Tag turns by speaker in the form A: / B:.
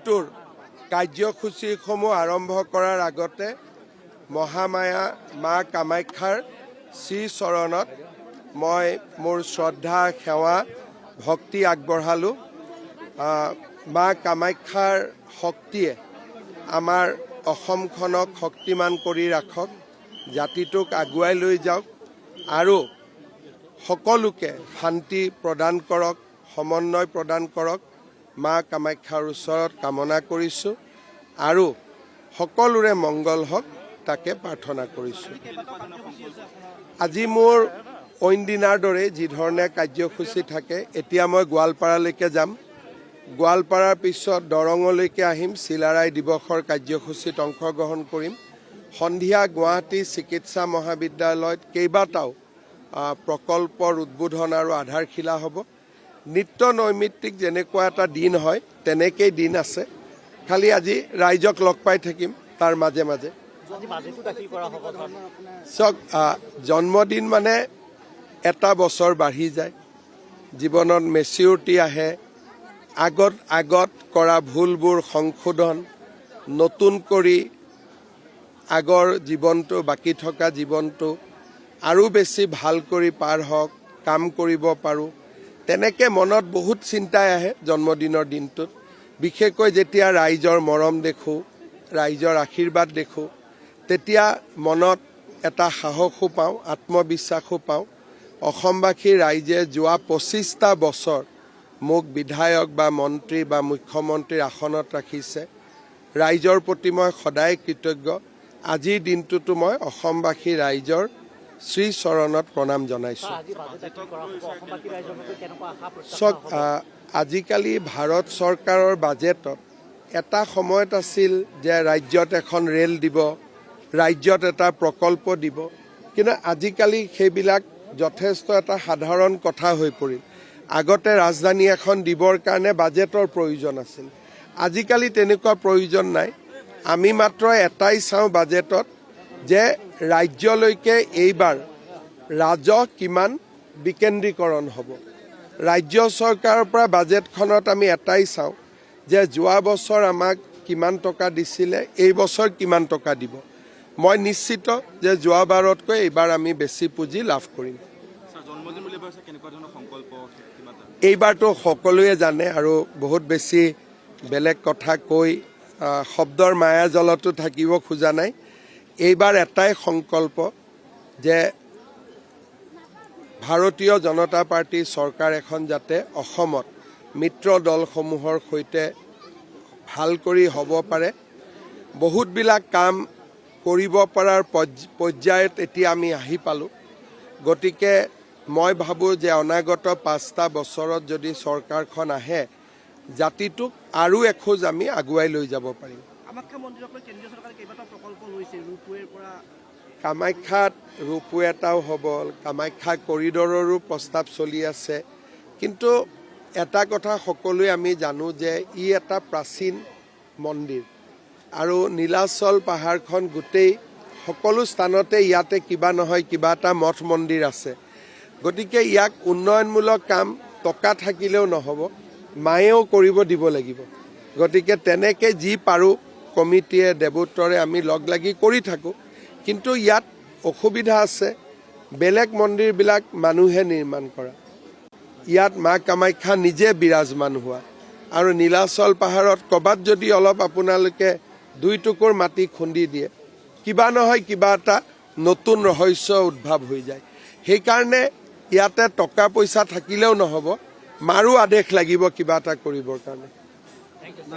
A: Tour কাৰ্যসূচীসমূহ আৰম্ভ কৰাৰ আগতে মহামায়া মা কামাখ্যাৰ শ্ৰীচৰণত মই মোৰ শ্ৰদ্ধা সেৱা ভক্তি আগবঢ়ালোঁ। মা কামাখ্যাৰ শক্তিয়ে আমাৰ অসমখনক শক্তিমান কৰি ৰাখক, জাতিটোক আগুৱাই লৈ যাওক আৰু সকলোকে শান্তি প্ৰদান কৰক, সমন্বয় প্ৰদান কৰক। মা কামাখ্যাৰ ওচৰত কামনা কৰিছোঁ আৰু সকলোৰে মংগল হওক তাকে প্ৰাৰ্থনা কৰিছোঁ। আজি মোৰ অইন দিনাৰ দৰে যিধৰণে কাৰ্যসূচী থাকে, এতিয়া মই গোৱালপাৰালৈকে যাম। গোৱালপাৰাৰ পিছত দৰঙলৈকে আহিম, চিলাৰায় দিৱসৰ কাৰ্যসূচীত অংশগ্ৰহণ কৰিম। সন্ধিয়া গুৱাহাটী চিকিৎসা মহাবিদ্যালয়ত কেইবাটাও প্ৰকল্পৰ উদ্বোধন আৰু আধাৰশিলা হ'ব। নিত্য নৈমিত্তিক যেনেকুৱা এটা দিন হয় তেনেকেই দিন আছে, খালি আজি ৰাইজক লগ পাই থাকিম তাৰ মাজে মাজে। চাওক, জন্মদিন মানে এটা বছৰ বাঢ়ি যায়, জীৱনত মেচিউৰিটি আহে, আগত কৰা ভুলবোৰ সংশোধন, নতুন কৰি আগৰ জীৱনটো, বাকী থকা জীৱনটো আৰু বেছি ভাল কৰি পাৰ হওক, কাম কৰিব পাৰোঁ, তেনেকৈ মনত বহুত চিন্তাই আহে জন্মদিনৰ দিনটোত। বিশেষকৈ যেতিয়া ৰাইজৰ মৰম দেখোঁ, ৰাইজৰ আশীৰ্বাদ দেখোঁ, তেতিয়া মনত এটা সাহসো পাওঁ, আত্মবিশ্বাসো পাওঁ। অসমবাসী ৰাইজে যোৱা 25টা বছৰ মোক বিধায়ক বা মন্ত্ৰী বা মুখ্যমন্ত্ৰীৰ আসনত ৰাখিছে। ৰাইজৰ প্ৰতি মই সদায় কৃতজ্ঞ। আজিৰ দিনটোতো মই অসমবাসী ৰাইজৰ শ্ৰীচৰণত প্ৰণাম জনাইছোঁ। চাওক, আজিকালি ভাৰত চৰকাৰৰ বাজেটত এটা সময়ত আছিল যে ৰাজ্যত এখন ৰেল দিব, ৰাজ্যত এটা প্ৰকল্প দিব, কিন্তু আজিকালি সেইবিলাক যথেষ্ট এটা সাধাৰণ কথা হৈ পৰিল। আগতে ৰাজধানী এখন দিবৰ কাৰণে বাজেটৰ প্ৰয়োজন আছিল, আজিকালি তেনেকুৱা প্ৰয়োজন নাই। আমি মাত্ৰ এটাই চাওঁ বাজেটত যে ৰাজ্যলৈকে এইবাৰ ৰাজহ কিমান বিকেন্দ্ৰীকৰণ হ'ব। ৰাজ্য চৰকাৰৰ পৰা বাজেটখনত আমি এটাই চাওঁ যে যোৱা বছৰ আমাক কিমান টকা দিছিলে, এই বছৰ কিমান টকা দিব। মই নিশ্চিত যে যোৱাবাৰতকৈ এইবাৰ আমি বেছি পুঁজি লাভ কৰিম। এইবাৰতো সকলোৱে জানে আৰু বহুত বেছি বেলেগ কথা কৈ শব্দৰ মায়াজলতো থাকিব খোজা নাই। এইবাৰ এটাই সংকল্প যে ভাৰতীয় জনতা পাৰ্টীৰ চৰকাৰ এখন যাতে অসমত মিত্ৰ দলসমূহৰ সৈতে ভাল কৰি হ'ব পাৰে। বহুতবিলাক কাম কৰিব পৰাৰ পৰ্যায়ত এতিয়া আমি আহি পালোঁ। গতিকে মই ভাবোঁ যে অনাগত 5টা বছৰত যদি চৰকাৰখন আহে, জাতিটোক আৰু এখোজ আমি আগুৱাই লৈ যাব পাৰিম। কামাখ্যাত ৰূপৱে এটাও হ'ব, কামাখ্যা কৰিডৰৰো প্ৰস্তাৱ চলি আছে। কিন্তু এটা কথা সকলোৱে আমি জানো যে ই এটা প্ৰাচীন মন্দিৰ আৰু নীলাচল পাহাৰখন গোটেই সকলো স্থানতে ইয়াতে কিবা নহয় কিবা এটা মঠ মন্দিৰ আছে। গতিকে ইয়াক উন্নয়নমূলক কাম টকা থাকিলেও নহ'ব, মায়েও কৰিব দিব লাগিব। গতিকে তেনেকৈ যি পাৰোঁ কমিটিয়ে, দেৱোত্তৰে আমি লগ লাগি কৰি থাকোঁ। কিন্তু ইয়াত অসুবিধা আছে, বেলেগ মন্দিৰবিলাক মানুহে নিৰ্মাণ কৰা, ইয়াত মা কামাখ্যা নিজে বিৰাজমান হোৱা। আৰু নীলাচল পাহাৰত ক'ৰবাত যদি অলপ আপোনালোকে 2 টুকুৰ মাটি খুন্দি দিয়ে, কিবা নহয় কিবা এটা নতুন ৰহস্য উদ্ভৱ হৈ যায়। সেইকাৰণে ইয়াতে টকা পইচা থাকিলেও নহ'ব, মাৰো আদেশ লাগিব কিবা এটা কৰিবৰ কাৰণে।